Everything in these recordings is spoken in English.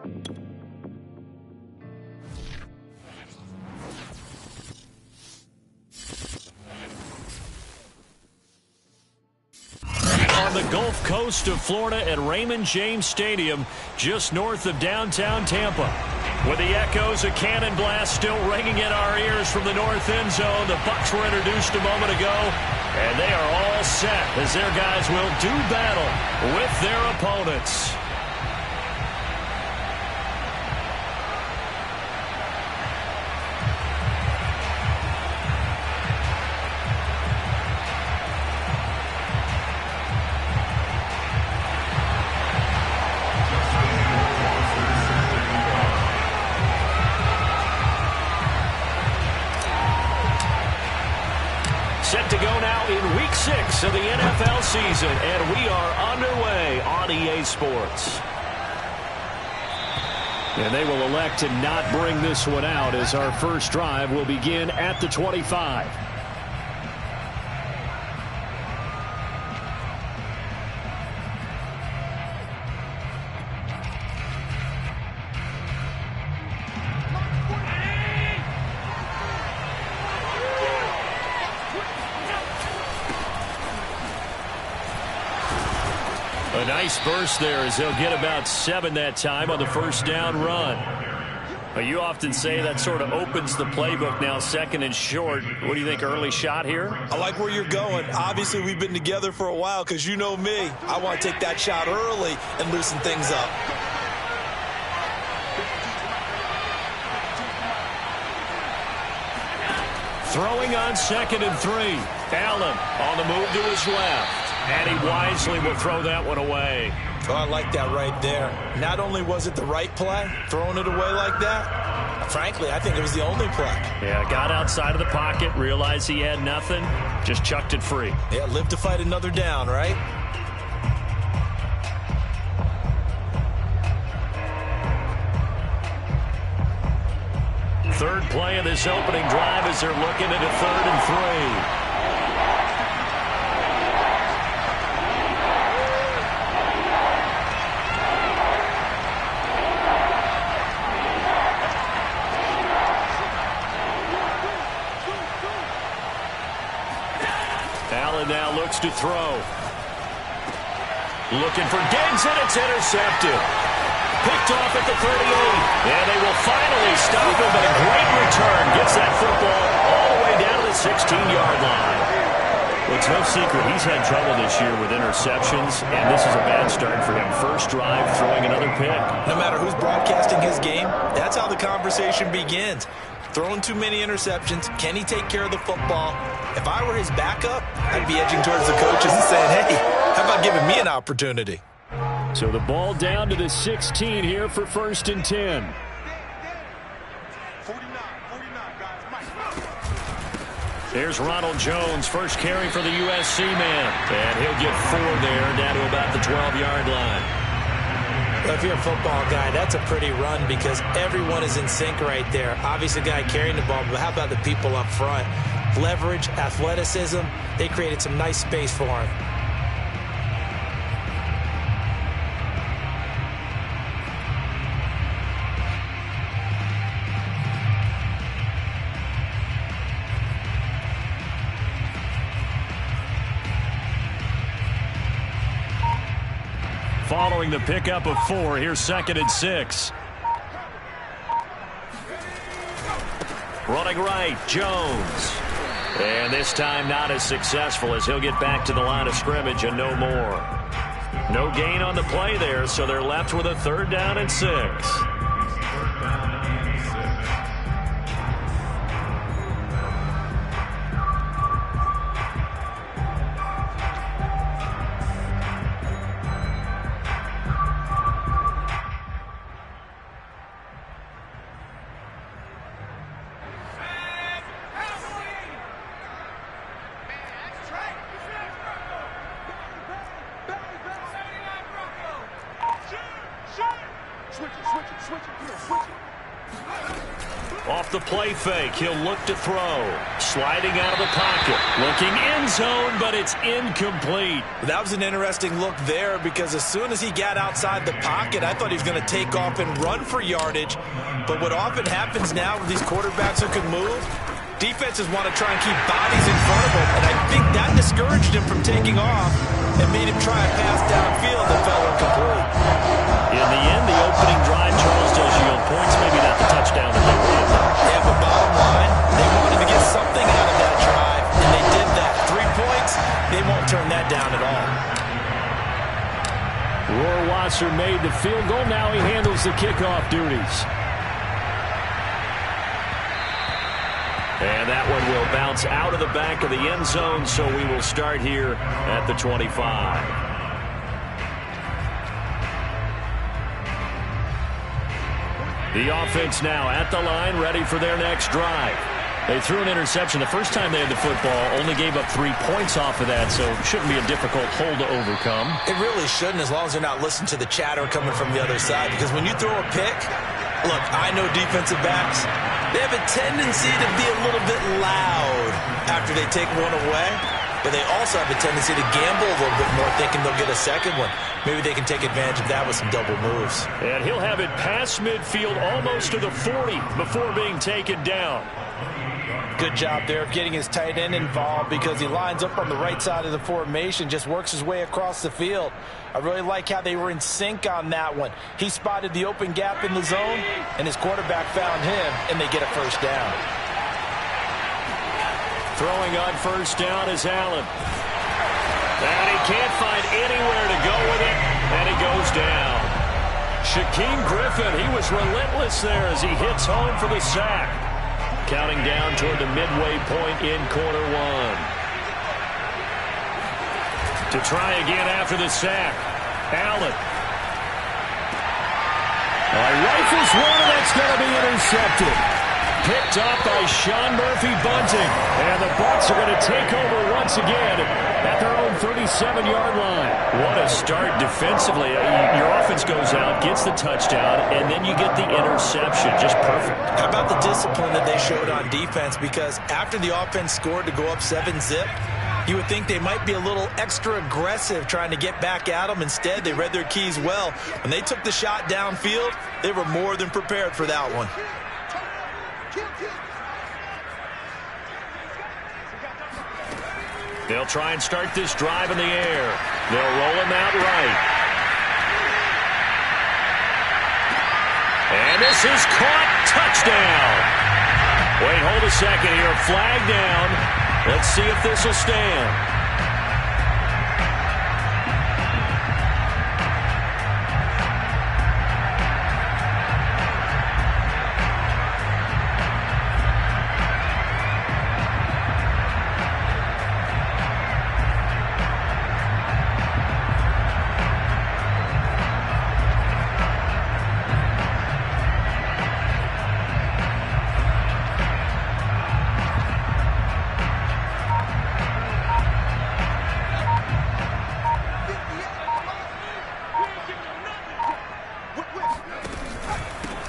On the Gulf Coast of Florida at Raymond James Stadium, just north of downtown Tampa. With the echoes of cannon blast still ringing in our ears from the north end zone, the Bucs were introduced a moment ago, and they are all set as their guys will do battle with their opponents. Set to go now in Week 6 of the NFL season, and we are underway on EA Sports. And they will elect to not bring this one out as our first drive will begin at the 25. A nice burst there as they'll get about 7 that time on the first down run. You often say that sort of opens the playbook now, second and short. What do you think, early shot here? I like where you're going. Obviously, we've been together for a while because you know me. I want to take that shot early and loosen things up. Throwing on second and 3. Allen on the move to his left. And he wisely will throw that one away. Oh, I like that right there. Not only was it the right play, throwing it away like that, frankly, I think it was the only play. Yeah, got outside of the pocket, realized he had nothing, just chucked it free. Yeah, live to fight another down, right? Third play of this opening drive as they're looking at a 3rd and 3. Allen now looks to throw. Looking for Diggs, and it's intercepted. Picked off at the 38. And they will finally stop him, but a great return gets that football all the way down to the 16-yard line. Well, it's no secret he's had trouble this year with interceptions, and this is a bad start for him. First drive, throwing another pick. No matter who's broadcasting his game, that's how the conversation begins. Throwing too many interceptions. Can he take care of the football? If I were his backup, I'd be edging towards the coaches and saying, hey, how about giving me an opportunity? So the ball down to the 16 here for 1st and 10. There's Ronald Jones, first carry for the USC man. And he'll get 4 there, down to about the 12-yard line. If you're a football guy, that's a pretty run because everyone is in sync right there. Obviously, the guy carrying the ball, but how about the people up front? Leverage, athleticism, they created some nice space for him. Following the pickup of 4, here's 2nd and 6. Running right, Jones. And this time not as successful as he'll get back to the line of scrimmage and no more. No gain on the play there, so they're left with a 3rd down and 6. Off the play fake, he'll look to throw. Sliding out of the pocket. Looking end zone, but it's incomplete. That was an interesting look there because as soon as he got outside the pocket, I thought he was going to take off and run for yardage. But what often happens now with these quarterbacks who can move, defenses want to try and keep bodies in front of him. And I think that discouraged him from taking off and made him try a pass downfield that fell incomplete. In the end, the opening drive, Charles, does yield points. Maybe not the touchdown that they wanted. Yeah, but bottom line, they wanted to get something out of that drive, and they did that. 3 points, they won't turn that down at all. Rohrwasser made the field goal. Now he handles the kickoff duties. And that one will bounce out of the back of the end zone, so we will start here at the 25. The offense now at the line, ready for their next drive. They threw an interception the first time they had the football, only gave up 3 points off of that, so shouldn't be a difficult hole to overcome. It really shouldn't, as long as they're not listening to the chatter coming from the other side, because when you throw a pick, look, I know defensive backs, they have a tendency to be a little bit loud after they take one away, but they also have a tendency to gamble a little bit more, thinking they'll get a second one. Maybe they can take advantage of that with some double moves. And he'll have it past midfield almost to the 40 before being taken down. Good job there of getting his tight end involved because he lines up on the right side of the formation, just works his way across the field. I really like how they were in sync on that one. He spotted the open gap in the zone, and his quarterback found him, and they get a first down. Throwing on first down is Allen. And he can't find anywhere to go with it, and he goes down. Shaquem Griffin, he was relentless there as he hits home for the sack. Counting down toward the midway point in quarter one. To try again after the sack, Allen. Rifles one, that's going to be intercepted. Picked up by Sean Murphy-Bunting. And the Bucs are going to take over once again at their own 37-yard line. What a start defensively. Your offense goes out, gets the touchdown, and then you get the interception. Just perfect. How about the discipline that they showed on defense? Because after the offense scored to go up 7-zip, you would think they might be a little extra aggressive trying to get back at them. Instead, they read their keys well. When they took the shot downfield, they were more than prepared for that one. They'll try and start this drive in the air. They'll roll him out right. And this is caught. Touchdown. Wait, hold a second here. Flag down. Let's see if this will stand.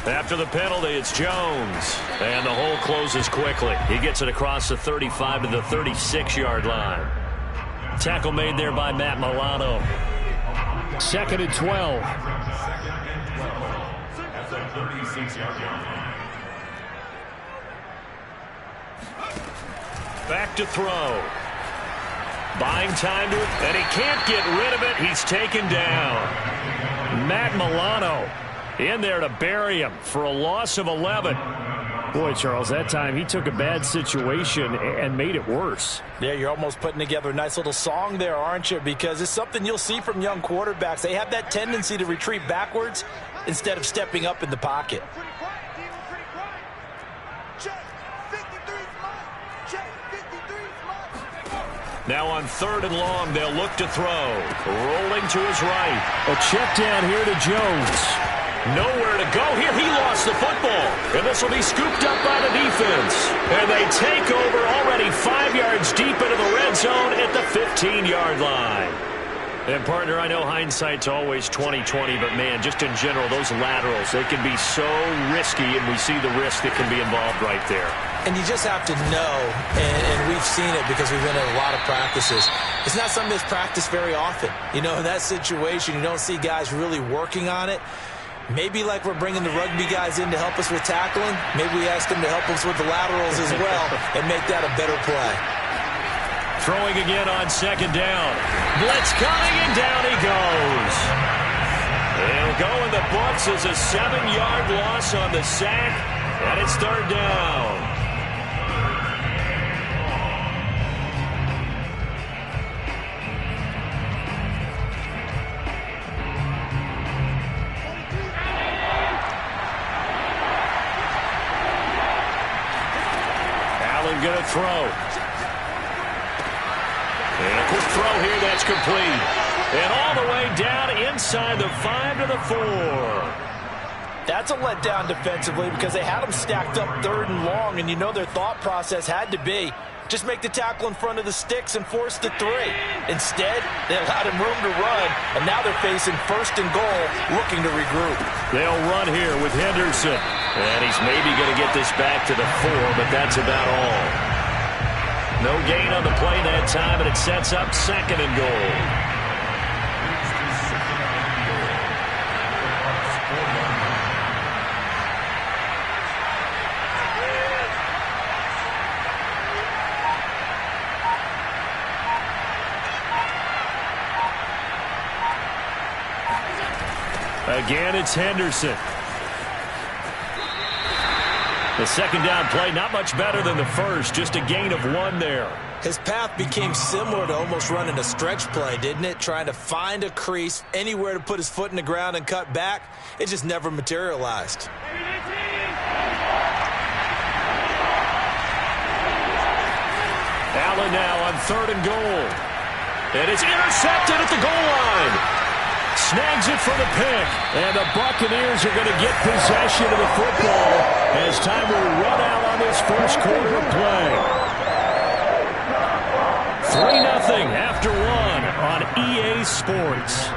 After the penalty, it's Jones. And the hole closes quickly. He gets it across the 35 to the 36-yard line. Tackle made there by Matt Milano. 2nd and 12. Back to throw. Buying time to it, and he can't get rid of it. He's taken down. Matt Milano in there to bury him for a loss of 11. Boy, Charles, that time he took a bad situation and made it worse. Yeah, you're almost putting together a nice little song there, aren't you? Because it's something you'll see from young quarterbacks. They have that tendency to retreat backwards instead of stepping up in the pocket. Now on 3rd and long, they'll look to throw. Rolling to his right. A check down here to Jones. Nowhere to go here. He lost the football. And this will be scooped up by the defense. And they take over already 5 yards deep into the red zone at the 15-yard line. And, partner, I know hindsight's always 20/20, but, man, just in general, those laterals, they can be so risky, and we see the risk that can be involved right there. And you just have to know, and we've seen it because we've been at a lot of practices, it's not something that's practiced very often. You know, in that situation, you don't see guys really working on it. Maybe like we're bringing the rugby guys in to help us with tackling, maybe we ask them to help us with the laterals as well and make that a better play. Throwing again on second down. Blitz coming, and down he goes. It'll go in the books as a 7-yard loss on the sack, and it's third down. Allen going to throw. And a quick throw here, that's complete. And all the way down inside the 5 to the 4. That's a letdown defensively because they had them stacked up third and long, and you know their thought process had to be just make the tackle in front of the sticks and force the 3. Instead, they allowed him room to run, and now they're facing first and goal, looking to regroup. They'll run here with Henderson. And he's maybe going to get this back to the 4, but that's about all. No gain on the play that time, and it sets up second and goal. Again, it's Henderson. The second down play, not much better than the first, just a gain of 1 there. His path became similar to almost running a stretch play, didn't it? Trying to find a crease, anywhere to put his foot in the ground and cut back. It just never materialized. Allen now on third and goal. And it's intercepted at the goal line. Snags it for the pick, and the Buccaneers are going to get possession of the football as time will run out on this first quarter of play. 3-0 after 1 on EA Sports.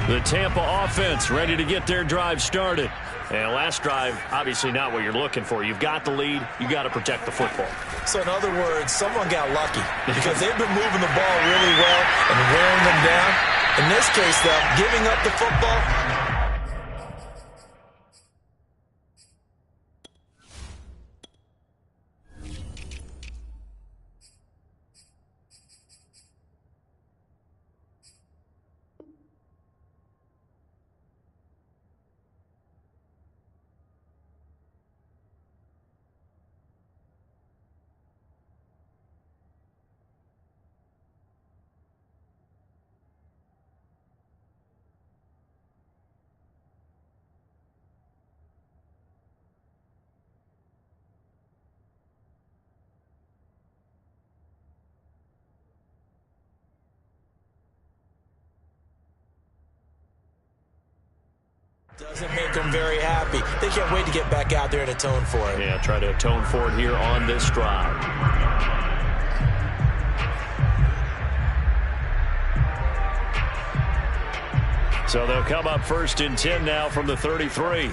The Tampa offense ready to get their drive started. And last drive, obviously not what you're looking for. You've got the lead. You got to protect the football. So in other words, someone got lucky because they've been moving the ball really well and wearing them down. In this case, though, giving up the football. Doesn't make them very happy. They can't wait to get back out there and atone for it. Yeah, try to atone for it here on this drive. So they'll come up first and 10 now from the 33.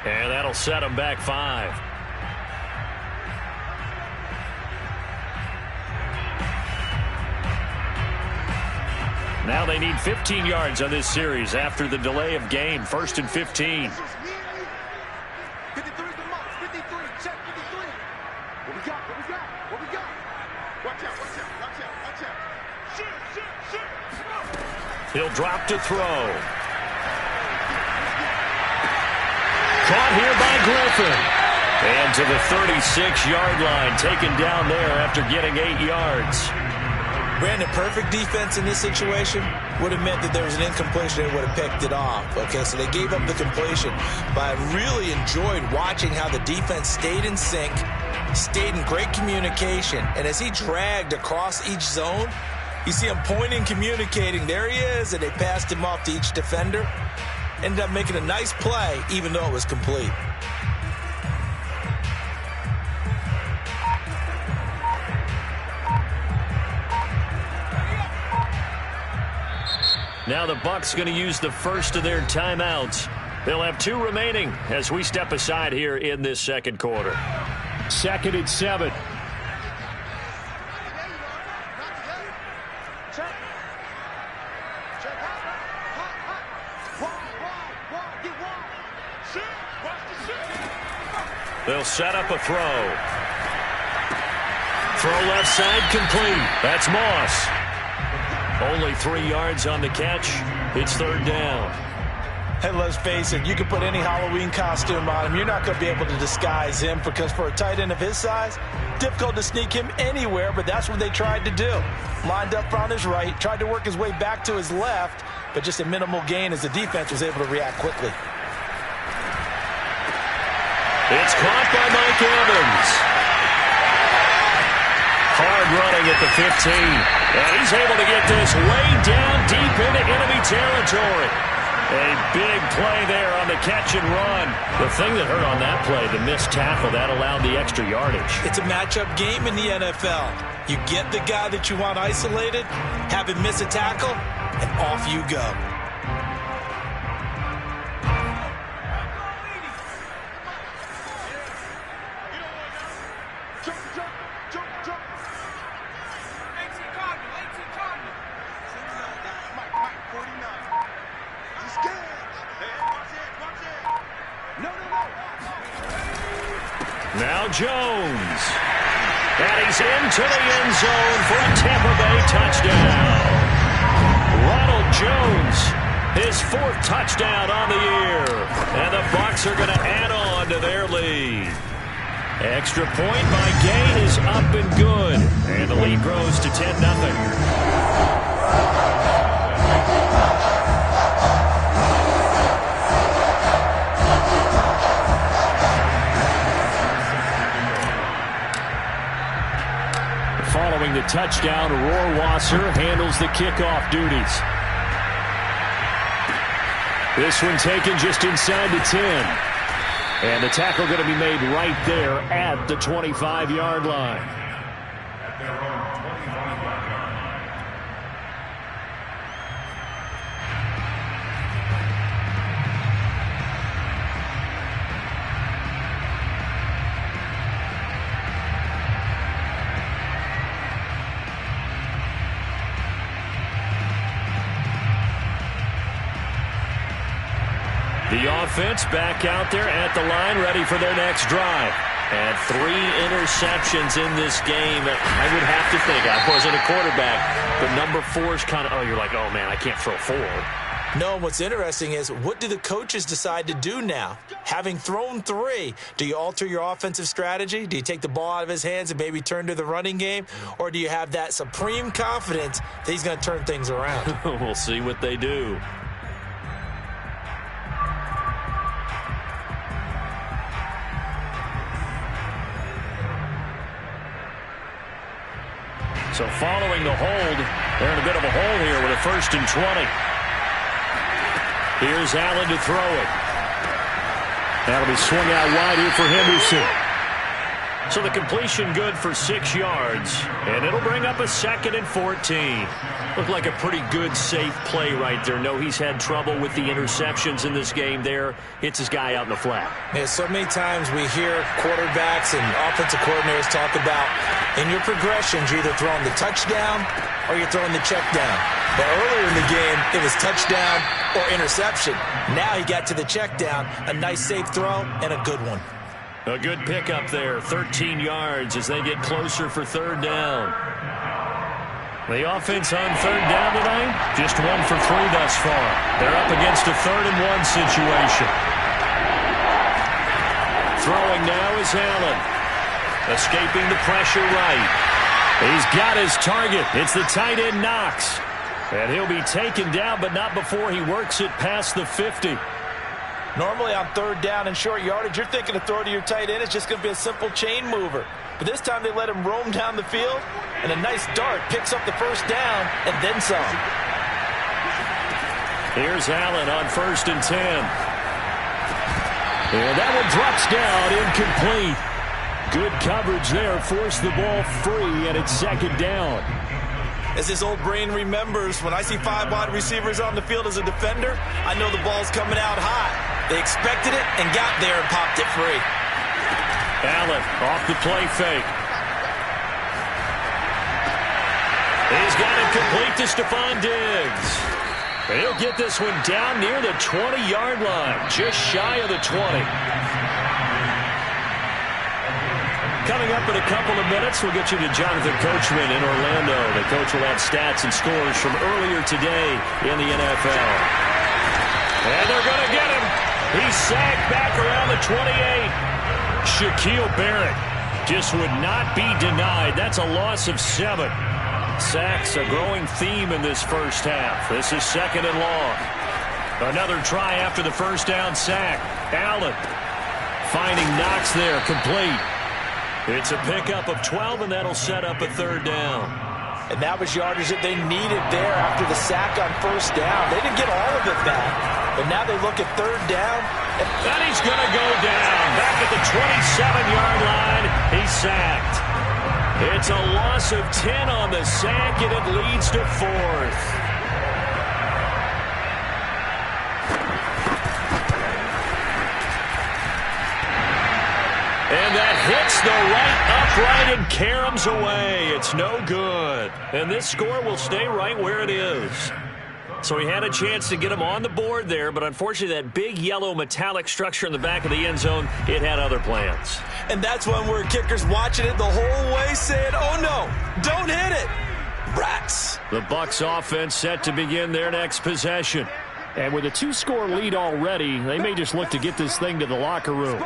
And that'll set them back 5. Now they need 15 yards on this series after the delay of game. First and 15. 53 the most. 53. Check 53. What we got? What we got? What we got? Watch out. Watch out. Watch out. Watch out. Shoot. Shoot. Shoot. He'll drop to throw. Caught here by Griffin. And to the 36-yard line, taken down there after getting 8 yards. Brandon, perfect defense in this situation would have meant that there was an incompletion. They would have picked it off. Okay, so they gave up the completion. But I really enjoyed watching how the defense stayed in sync, stayed in great communication. And as he dragged across each zone, you see him pointing, communicating. There he is, and they passed him off to each defender. Ended up making a nice play, even though it was complete. Now the Bucs going to use the first of their timeouts. They'll have 2 remaining as we step aside here in this second quarter. 2nd and 7. They'll set up a throw. Throw left side complete. That's Moss. Only 3 yards on the catch. It's 3rd down. Hey, let's face it, you can put any Halloween costume on him. You're not going to be able to disguise him because for a tight end of his size, difficult to sneak him anywhere, but that's what they tried to do. Lined up on his right, tried to work his way back to his left, but just a minimal gain as the defense was able to react quickly. It's caught by Mike Evans. Hard running at the 15. And he's able to get this way down deep into enemy territory. A big play there on the catch and run. The thing that hurt on that play, the missed tackle, that allowed the extra yardage. It's a matchup game in the NFL. You get the guy that you want isolated, have him miss a tackle, and off you go. Now Jones. And he's into the end zone for a Tampa Bay touchdown. Ronald Jones, his 4th touchdown on the year. And the Bucs are going to add on to their lead. Extra point by Gay is up and good. And the lead grows to 10-0. Following the touchdown, Rohrwasser handles the kickoff duties. This one taken just inside the 10. And the tackle going to be made right there at the 25-yard line. The offense back out there at the line, ready for their next drive. And 3 interceptions in this game. I would have to think, I wasn't a quarterback, but number 4 is kind of, oh, you're like, oh, man, I can't throw 4. No, what's interesting is, what do the coaches decide to do now? Having thrown 3, do you alter your offensive strategy? Do you take the ball out of his hands and maybe turn to the running game? Or do you have that supreme confidence that he's going to turn things around? We'll see what they do. So following the hold, they're in a bit of a hole here with a 1st and 20. Here's Allen to throw it. That'll be swung out wide here for Henderson. So the completion good for 6 yards, and it'll bring up a 2nd and 14. Looked like a pretty good, safe play right there. No, he's had trouble with the interceptions in this game there. Hits his guy out in the flat. Yeah, so many times we hear quarterbacks and offensive coordinators talk about, in your progressions, you're either throwing the touchdown or you're throwing the check down. But earlier in the game, it was touchdown or interception. Now he got to the check down, a nice safe throw, and a good one. A good pickup there, 13 yards as they get closer for 3rd down. The offense on 3rd down tonight, just 1 for 3 thus far. They're up against a 3rd and 1 situation. Throwing now is Allen. Escaping the pressure right. He's got his target. It's the tight end Knox. And he'll be taken down, but not before he works it past the 50. Normally on third down and short yardage, you're thinking to throw to your tight end. It's just going to be a simple chain mover. But this time they let him roam down the field, and a nice dart picks up the first down and then some. Here's Allen on 1st and 10. And that one drops down, incomplete. Good coverage there, forced the ball free, and it's 2nd down. As his old brain remembers, when I see 5 wide receivers on the field as a defender, I know the ball's coming out high. They expected it and got there and popped it free. Allen off the play fake. He's got it complete to Stephon Diggs. And he'll get this one down near the 20-yard line, just shy of the 20. Coming up in a couple of minutes, we'll get you to Jonathan Coachman in Orlando. The coach will have stats and scores from earlier today in the NFL. And they're going to get him. He's sacked back around the 28. Shaquille Barrett just would not be denied. That's a loss of 7. Sacks, a growing theme in this first half. This is 2nd and long. Another try after the first down sack. Allen finding Knox there, complete. It's a pickup of 12, and that'll set up a 3rd down. And that was yardage that they needed there after the sack on 1st down. They didn't get all of it back, but now they look at 3rd down. And he's going to go down. Back at the 27-yard line, he's sacked. It's a loss of 10 on the sack, and it leads to 4th. And that hits the right upright and caroms away. It's no good. And this score will stay right where it is. So he had a chance to get him on the board there, but unfortunately that big yellow metallic structure in the back of the end zone, it had other plans. And that's when we're kickers watching it the whole way saying, oh no, don't hit it. Rats. The Bucs offense set to begin their next possession. And with a 2-score lead already, they may just look to get this thing to the locker room.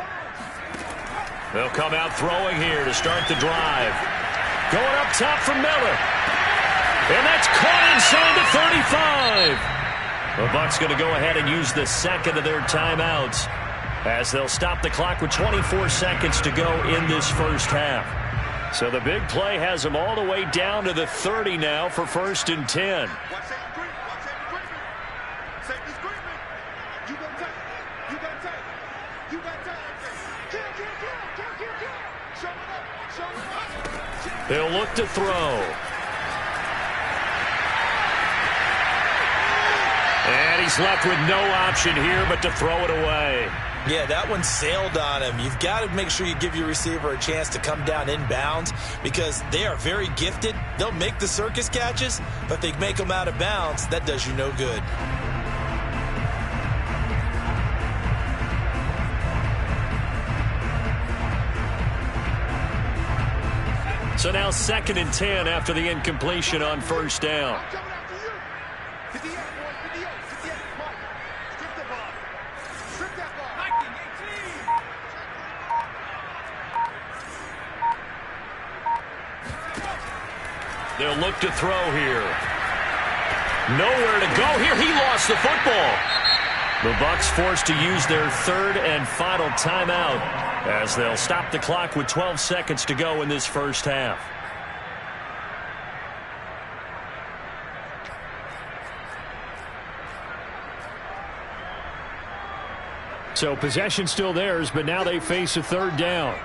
They'll come out throwing here to start the drive. Going up top for Miller. And that's caught inside the 35. The Bucs going to go ahead and use the 2nd of their timeouts as they'll stop the clock with 24 seconds to go in this first half. So the big play has them all the way down to the 30 now for 1st and 10. They'll look to throw. And he's left with no option here but to throw it away. Yeah, that one sailed on him. You've got to make sure you give your receiver a chance to come down inbounds because they are very gifted. They'll make the circus catches, but if they make them out of bounds, that does you no good. So now 2nd and 10 after the incompletion on 1st down. They'll look to throw here. Nowhere to go here. He lost the football. The Bucs forced to use their 3rd and final timeout as they'll stop the clock with 12 seconds to go in this first half. So possession still theirs, but now they face a 3rd down.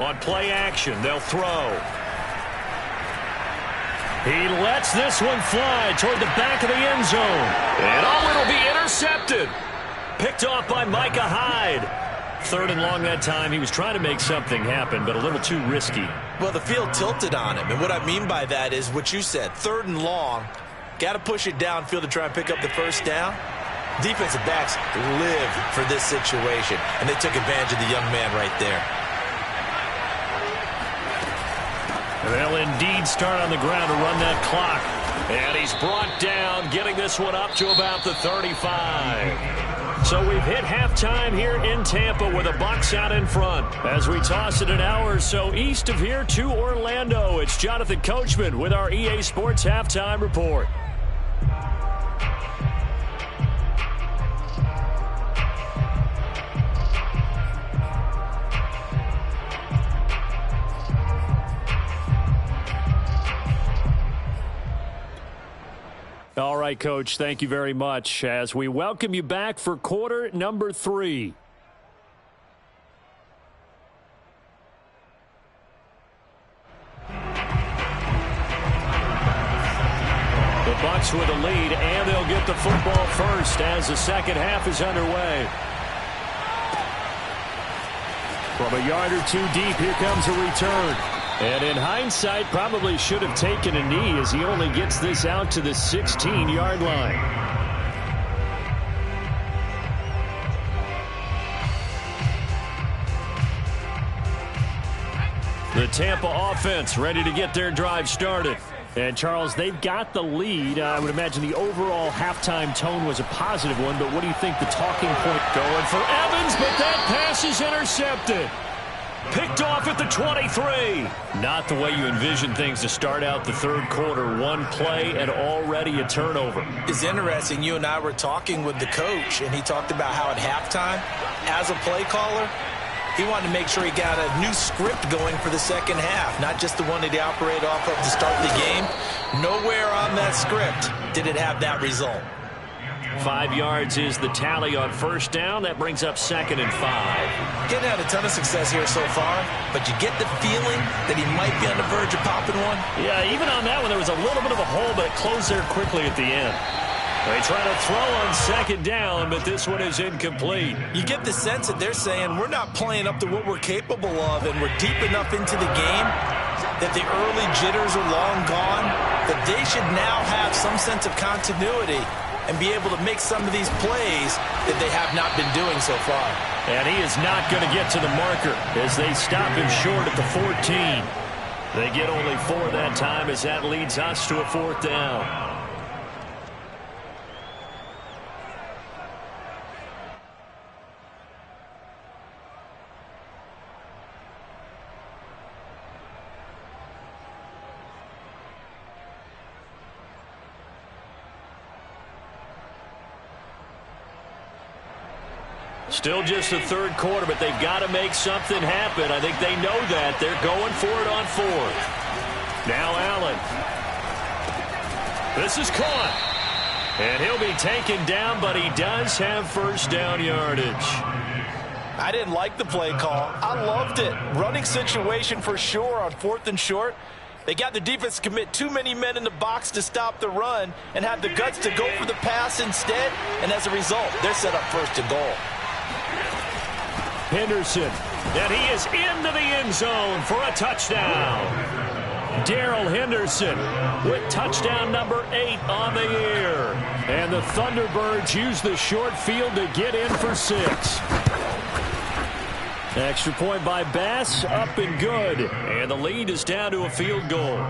On play action, they'll throw. He lets this one fly toward the back of the end zone. And it'll be intercepted. Picked off by Micah Hyde. 3rd and long that time. He was trying to make something happen, but a little too risky. Well, the field tilted on him, and what I mean by that is what you said. 3rd and long, got to push it downfield to try and pick up the first down. Defensive backs live for this situation, and they took advantage of the young man right there. They'll indeed start on the ground to run that clock. And he's brought down, getting this one up to about the 35. So we've hit halftime here in Tampa with the Bucs out in front. As we toss it an hour or so east of here to Orlando, it's Jonathan Coachman with our EA Sports Halftime Report. All right, Coach, thank you very much as we welcome you back for quarter number 3. The Bucs with a lead, and they'll get the football first as the second half is underway. From a yard or two deep, here comes a return. And in hindsight, probably should have taken a knee as he only gets this out to the 16-yard line. The Tampa offense ready to get their drive started. And, Charles, they've got the lead. I would imagine the overall halftime tone was a positive one, but what do you think the talking point? Going for Evans, but that pass is intercepted. Picked off at the 23. Not the way you envision things to start out the third quarter. One play and already a turnover. It's interesting. You and I were talking with the coach, and he talked about how at halftime, as a play caller, he wanted to make sure he got a new script going for the second half, not just the one that he operated off of to start the game. Nowhere on that script did it have that result. 5 yards is the tally on first down. That brings up 2nd and 5. Getting had a ton of success here so far, but you get the feeling that he might be on the verge of popping one. Yeah, even on that one, there was a little bit of a hole, but it closed there quickly at the end. They try to throw on second down, but this one is incomplete. You get the sense that they're saying we're not playing up to what we're capable of, and we're deep enough into the game that the early jitters are long gone, that they should now have some sense of continuity and be able to make some of these plays that they have not been doing so far. And he is not going to get to the marker as they stop him short at the 14. They get only 4 that time as that leads us to a 4th down. Still just the third quarter, but they've got to make something happen. I think they know that. They're going for it on 4th. Now Allen. This is caught. And he'll be taken down, but he does have first down yardage. I didn't like the play call. I loved it. Running situation for sure on 4th and short. They got the defense to commit too many men in the box to stop the run and have the guts to go for the pass instead. And as a result, they're set up 1st and goal. Henderson, and he is into the end zone for a touchdown. Darrell Henderson with touchdown number 8 on the year. And the Thunderbirds use the short field to get in for 6. Extra point by Bass, up and good. And the lead is down to a field goal.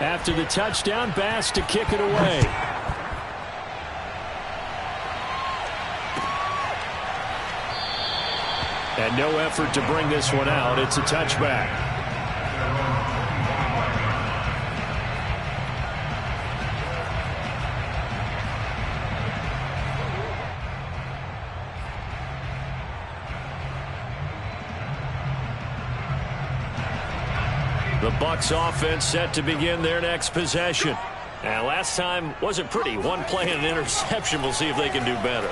After the touchdown, Bass to kick it away. And no effort to bring this one out. It's a touchback. The Bucs offense set to begin their next possession. And last time wasn't pretty. One play and an interception. We'll see if they can do better.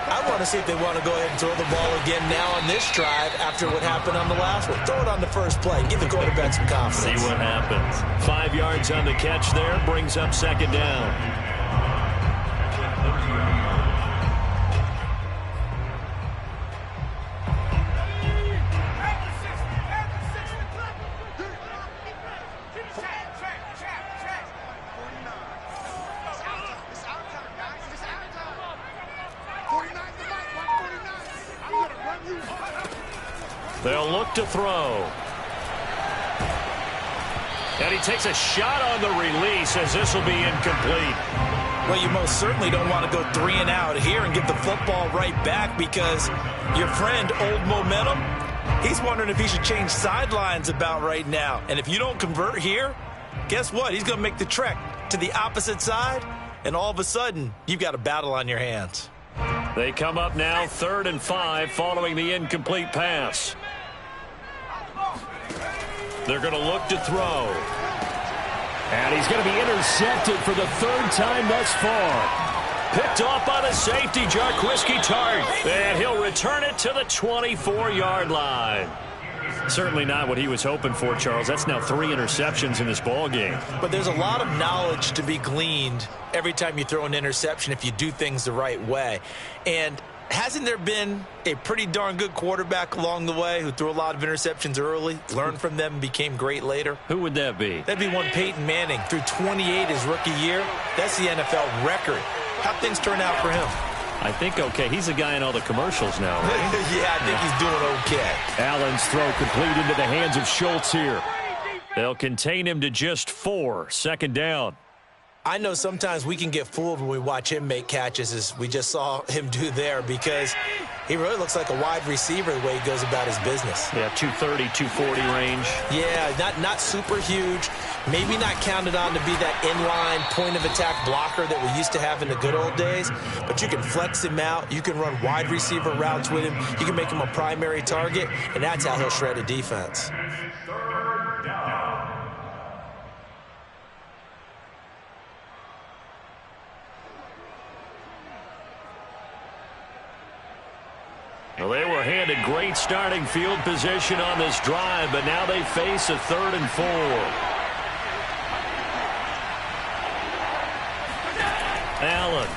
I want to see if they want to go ahead and throw the ball again now on this drive after what happened on the last one. Throw it on the first play. Give the quarterback some confidence. See what happens. 5 yards on the catch there. Brings up 2nd down. They'll look to throw. And he takes a shot on the release as this will be incomplete. Well, you most certainly don't want to go 3 and out here and get the football right back because your friend, Old Momentum, he's wondering if he should change sidelines about right now. And if you don't convert here, guess what? He's going to make the trek to the opposite side, and all of a sudden, you've got a battle on your hands. They come up now 3rd and 5 following the incomplete pass. They're going to look to throw. And he's going to be intercepted for the 3rd time thus far. Picked off by the safety, Got2eat4. And he'll return it to the 24-yard line. Certainly not what he was hoping for, Charles. That's now 3 interceptions in this ball game. But there's a lot of knowledge to be gleaned every time you throw an interception if you do things the right way. And hasn't there been a pretty darn good quarterback along the way who threw a lot of interceptions early, learned from them, and became great later? Who would that be? That'd be one Peyton Manning. Threw 28 his rookie year. That's the NFL record. How'd things turn out for him? I think okay. He's a guy in all the commercials now, right? Yeah, I think he's doing okay. Allen's throw complete into the hands of Schultz here. They'll contain him to just 4. 2nd down. I know sometimes we can get fooled when we watch him make catches, as we just saw him do there, because he really looks like a wide receiver the way he goes about his business. Yeah, 230, 240 range. Yeah, not super huge. Maybe not counted on to be that inline point-of-attack blocker that we used to have in the good old days, but you can flex him out. You can run wide receiver routes with him. You can make him a primary target, and that's how he'll shred a defense. Well, they were handed great starting field position on this drive, but now they face a 3rd and 4. Allen.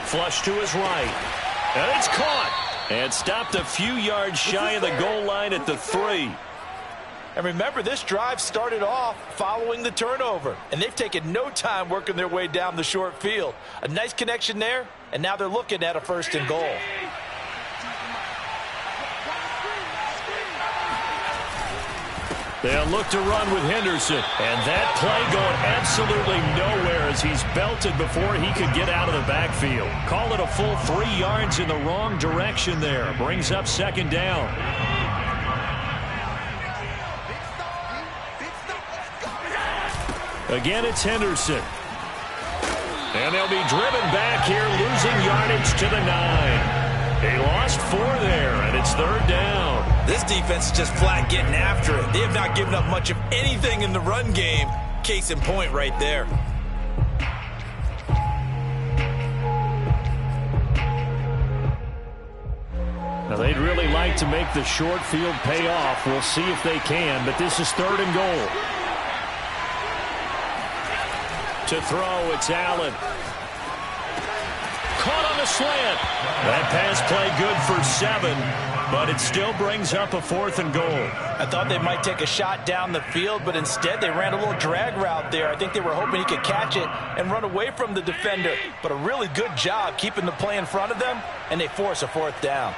Flush to his right. And it's caught. And stopped a few yards shy of the goal line at the 3. And remember, this drive started off following the turnover, and they've taken no time working their way down the short field. A nice connection there, and now they're looking at a 1st and goal. They'll look to run with Henderson, and that play going absolutely nowhere as he's belted before he could get out of the backfield. Call it a full 3 yards in the wrong direction there. Brings up 2nd down. Again, it's Henderson. And they'll be driven back here, losing yardage to the 9. They lost 4 there, and it's 3rd down. This defense is just flat getting after it. They have not given up much of anything in the run game. Case in point right there. Now, they'd really like to make the short field pay off. We'll see if they can, but this is 3rd and goal. To throw, it's Allen. Caught on the slant. That pass play good for 7, but it still brings up a 4th and goal. I thought they might take a shot down the field, but instead they ran a little drag route there. I think they were hoping he could catch it and run away from the defender. But a really good job keeping the play in front of them, and they force a 4th down.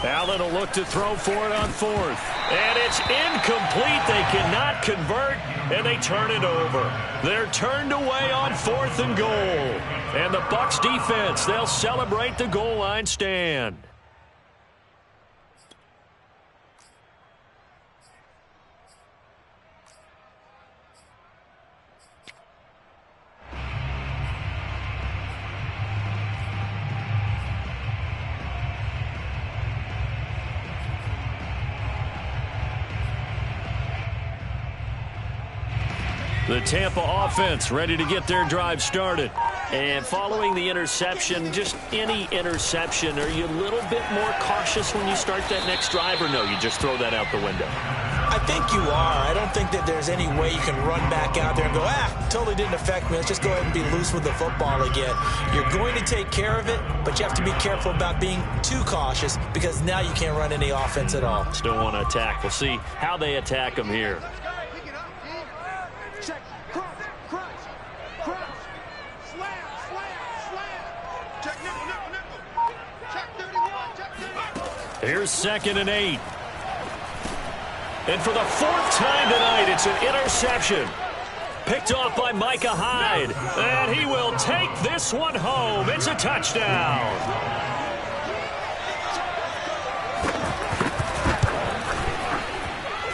Allen will look to throw for it on 4th. And it's incomplete. They cannot convert, and they turn it over. They're turned away on 4th and goal. And the Bucs defense, they'll celebrate the goal line stand. The Tampa offense ready to get their drive started. And following the interception, just any interception, are you a little bit more cautious when you start that next drive, or no, you just throw that out the window? I think you are. I don't think that there's any way you can run back out there and go, totally didn't affect me. Let's just go ahead and be loose with the football again. You're going to take care of it, but you have to be careful about being too cautious because now you can't run any offense at all. Still want to attack. We'll see how they attack him here. Check. Crunch. Slam. Check nickel. Check 31. Check 31. Here's 2nd and 8. And for the 4th time tonight, it's an interception. Picked off by Micah Hyde. And he will take this one home. It's a touchdown.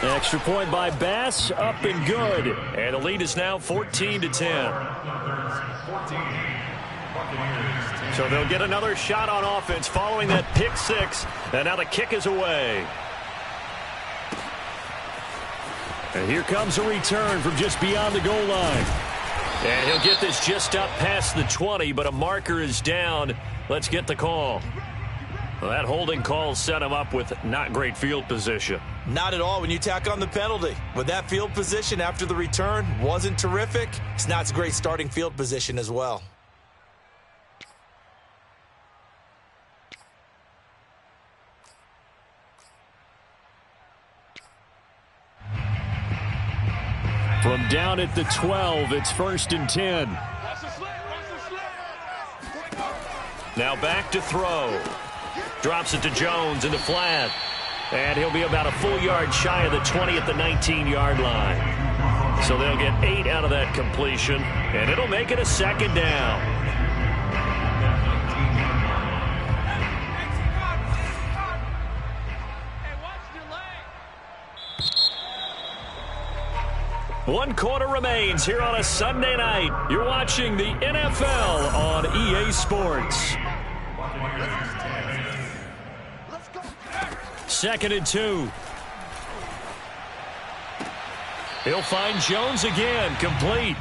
Extra point by Bass, up and good. And the lead is now 14-10. So they'll get another shot on offense following that pick 6. And now the kick is away. And here comes a return from just beyond the goal line. And he'll get this just up past the 20, but a marker is down. Let's get the call. Well, that holding call set him up with not great field position. Not at all when you tack on the penalty. With that field position after the return wasn't terrific, it's not a great starting field position as well. From down at the 12, it's 1st and 10. Now back to throw. Drops it to Jones in the flat. And he'll be about a full yard shy of the 20 at the 19-yard line. So they'll get 8 out of that completion, and it'll make it a 2nd down. One quarter remains here on a Sunday night. You're watching the NFL on EA Sports. 2nd and 2. He'll find Jones again, complete.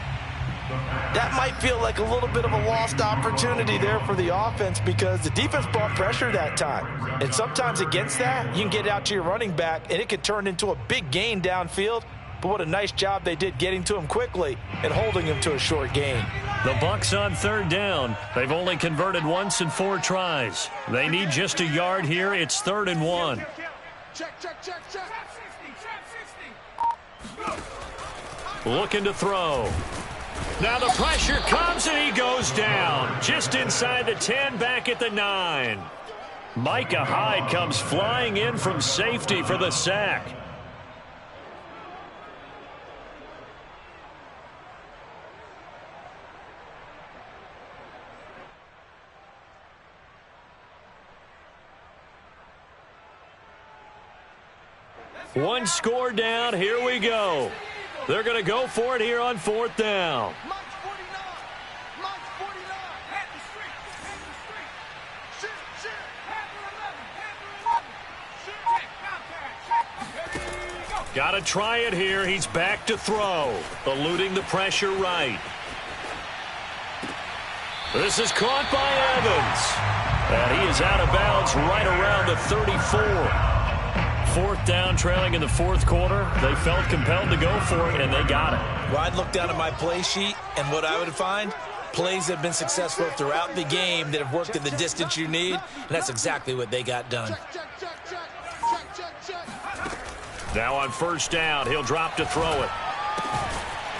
That might feel like a little bit of a lost opportunity there for the offense because the defense brought pressure that time. And sometimes against that, you can get out to your running back, and it could turn into a big gain downfield. But what a nice job they did getting to him quickly and holding him to a short gain. The Bucs on 3rd down. They've only converted once in 4 tries. They need just a yard here. It's 3rd and 1. Check. Looking to throw. Now the pressure comes and he goes down. Just inside the 10, back at the 9. Micah Hyde comes flying in from safety for the sack. One score down. Here we go. They're going to go for it here on 4th down. Got to try it here. He's back to throw. Eluding the pressure right. This is caught by Evans. And he is out of bounds right around the 34. 4th down, trailing in the 4th quarter. They felt compelled to go for it, and they got it. Well, I'd look down at my play sheet, and what I would find, plays that have been successful throughout the game that have worked at the distance you need, and that's exactly what they got done. Now on 1st down, he'll drop to throw it.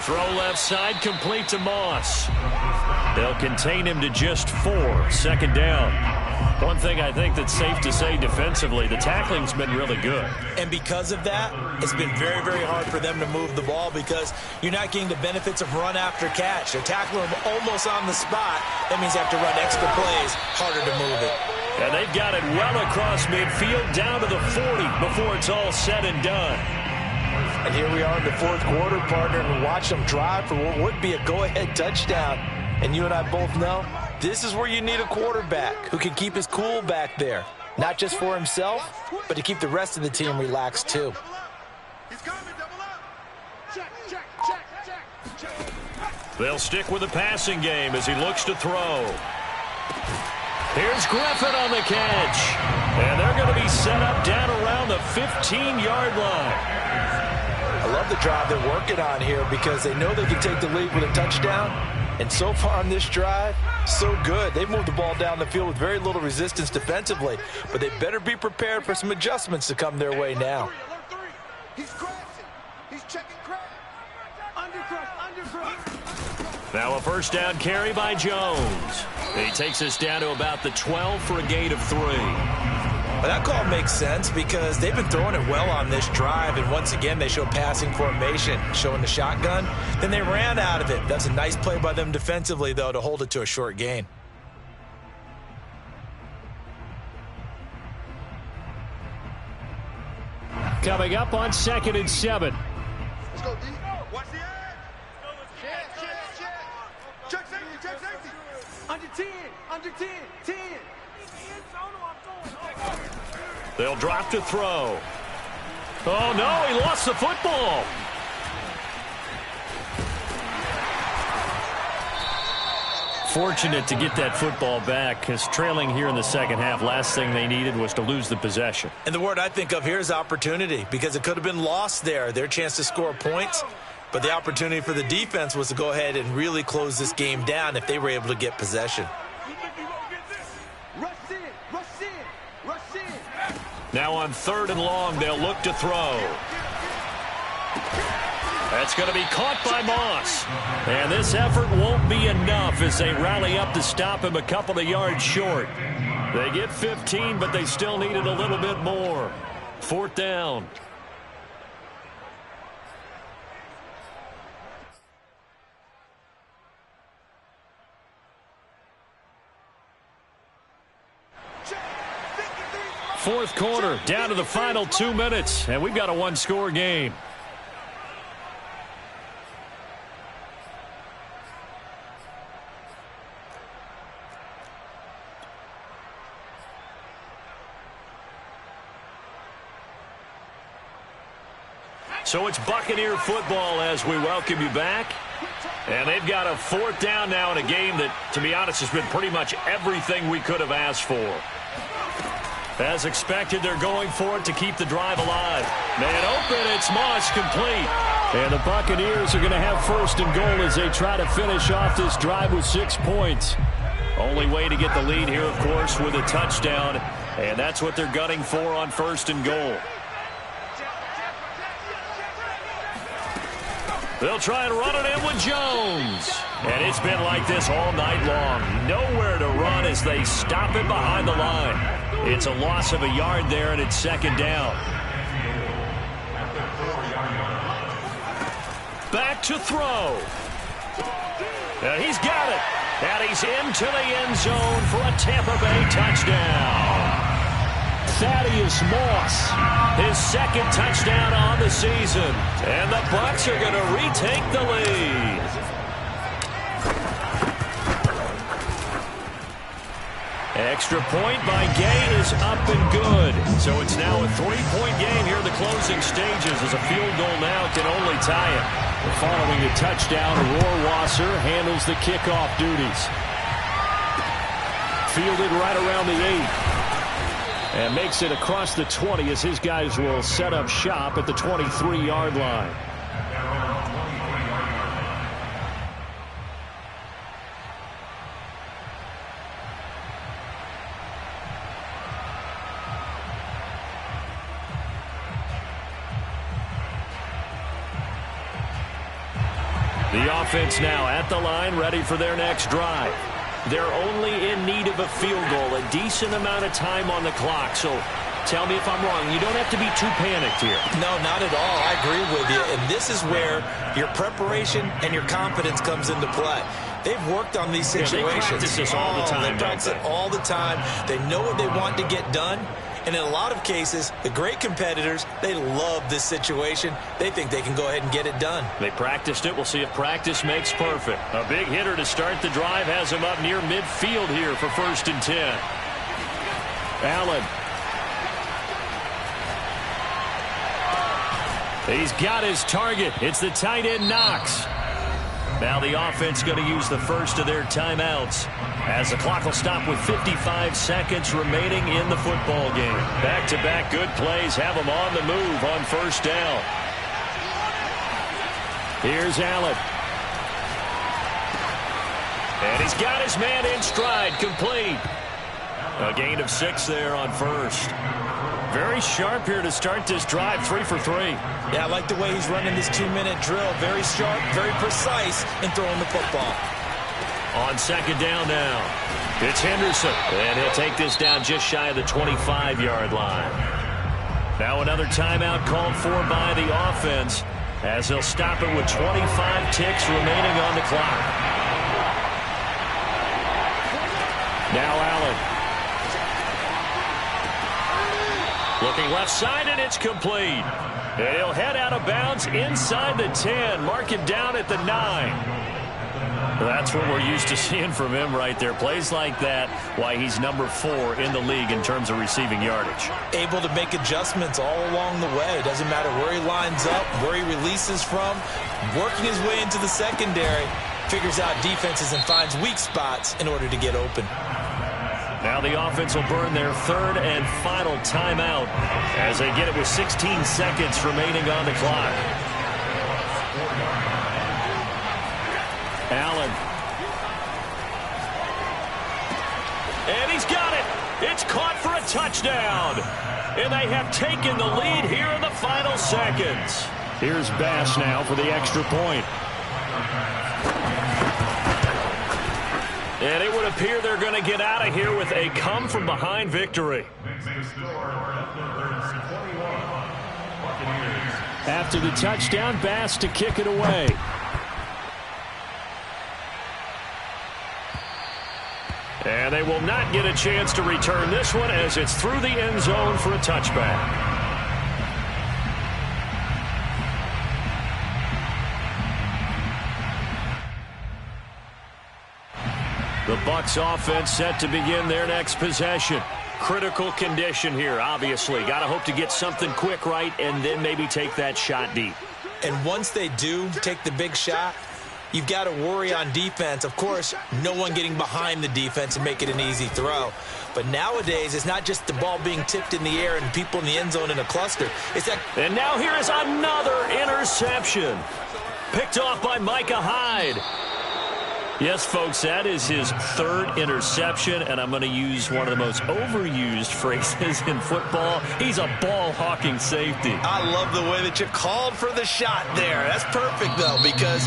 Throw left side, complete to Moss. They'll contain him to just 4. 2nd down. One thing I think that's safe to say defensively, the tackling's been really good. And because of that, it's been very, very hard for them to move the ball because you're not getting the benefits of run after catch. They're tackling them almost on the spot. That means they have to run extra plays, harder to move it. And they've got it well across midfield down to the 40 before it's all said and done. And here we are in the 4th quarter, partner, and watch them drive for what would be a go-ahead touchdown. And you and I both know this is where you need a quarterback who can keep his cool back there. Not just for himself, but to keep the rest of the team relaxed too. They'll stick with the passing game as he looks to throw. Here's Griffin on the catch. And they're going to be set up down around the 15-yard line. I love the drive they're working on here because they know they can take the lead with a touchdown. And so far on this drive, so good. They've moved the ball down the field with very little resistance defensively, but they better be prepared for some adjustments to come their way now. He's crashing. He's checking crash. Under crash. Now a first down carry by Jones. He takes us down to about the 12 for a gain of 3. Well, that call makes sense because they've been throwing it well on this drive, and once again they show passing formation, showing the shotgun. Then they ran out of it. That's a nice play by them defensively, though, to hold it to a short gain. Coming up on 2nd and 7. Let's go, D. Watch the edge. Check safety. Under 10. 10. They'll drop to throw. Oh, no, he lost the football. Fortunate to get that football back because trailing here in the second half, last thing they needed was to lose the possession. And the word I think of here is opportunity because it could have been lost there, their chance to score points. But the opportunity for the defense was to go ahead and really close this game down if they were able to get possession. Now on 3rd and long, they'll look to throw. That's going to be caught by Moss. And this effort won't be enough as they rally up to stop him a couple of yards short. They get 15, but they still needed a little bit more. 4th down. Fourth quarter, down to the final 2 minutes, and we've got a one-score game. So it's Buccaneer football as we welcome you back. And they've got a 4th down now in a game that, to be honest, has been pretty much everything we could have asked for. As expected, they're going for it to keep the drive alive. Man open, it's Moss complete. And the Buccaneers are going to have 1st and goal as they try to finish off this drive with 6 points. Only way to get the lead here, of course, with a touchdown. And that's what they're gunning for on 1st and goal. They'll try and run it in with Jones. And it's been like this all night long. Nowhere to run as they stop it behind the line. It's a loss of a yard there, and it's 2nd down. Back to throw. And he's got it. And he's into the end zone for a Tampa Bay touchdown. Thaddeus Moss, his 2nd touchdown on the season. And the Bucs are going to retake the lead. Extra point by Gay is up and good. So it's now a 3-point game here in the closing stages as a field goal now can only tie it. Following the touchdown, Rohrwasser handles the kickoff duties. Fielded right around the 8. And makes it across the 20 as his guys will set up shop at the 23-yard line. The offense now at the line, ready for their next drive. They're only in need of a field goal, a decent amount of time on the clock. So tell me if I'm wrong. You don't have to be too panicked here. No, not at all. I agree with you. And this is where your preparation and your confidence comes into play. They've worked on these situations. Yeah, they practice this all the time. They practice it all the time. They know what they want to get done. And in a lot of cases, the great competitors, they love this situation. They think they can go ahead and get it done. They practiced it. We'll see if practice makes perfect. A big hitter to start the drive has him up near midfield here for 1st and 10. Allen. He's got his target. It's the tight end Knox. Now the offense going to use the first of their timeouts as the clock will stop with 55 seconds remaining in the football game. Back-to-back good plays have them on the move on 1st down. Here's Allen. And he's got his man in stride, complete. A gain of 6 there on first. Very sharp here to start this drive, 3 for 3. Yeah, I like the way he's running this 2-minute drill. Very sharp, very precise in throwing the football. On second down now, it's Henderson. And he'll take this down just shy of the 25-yard line. Now another timeout called for by the offense, as he'll stop it with 25 ticks remaining on the clock. Now Allen. Looking left side, and it's complete. And he'll head out of bounds inside the 10. Mark it down at the 9. That's what we're used to seeing from him right there. Plays like that, why he's number 4 in the league in terms of receiving yardage. Able to make adjustments all along the way. Doesn't matter where he lines up, where he releases from. Working his way into the secondary. Figures out defenses and finds weak spots in order to get open. Now the offense will burn their third and final timeout as they get it with 16 seconds remaining on the clock. Allen. And he's got it. It's caught for a touchdown. And they have taken the lead here in the final seconds. Here's Bass now for the extra point. And it would appear they're going to get out of here with a come-from-behind victory. After the touchdown, Bass to kick it away. And they will not get a chance to return this one as it's through the end zone for a touchback. The Bucs offense set to begin their next possession. Critical condition here, obviously. Got to hope to get something quick right and then maybe take that shot deep. And once they do take the big shot, you've got to worry on defense. Of course, no one getting behind the defense and make it an easy throw. But nowadays, it's not just the ball being tipped in the air and people in the end zone in a cluster. It's that. And now here is another interception. Picked off by Micah Hyde. Yes, folks, that is his third interception, and I'm going to use one of the most overused phrases in football. He's a ball-hawking safety. I love the way that you called for the shot there. That's perfect, though, because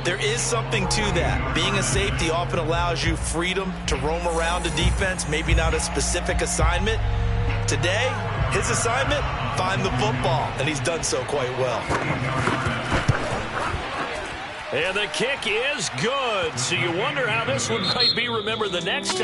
there is something to that. Being a safety often allows you freedom to roam around a defense, maybe not a specific assignment. Today, his assignment, find the football, and he's done so quite well. And the kick is good. So you wonder how this one might be remembered the next time.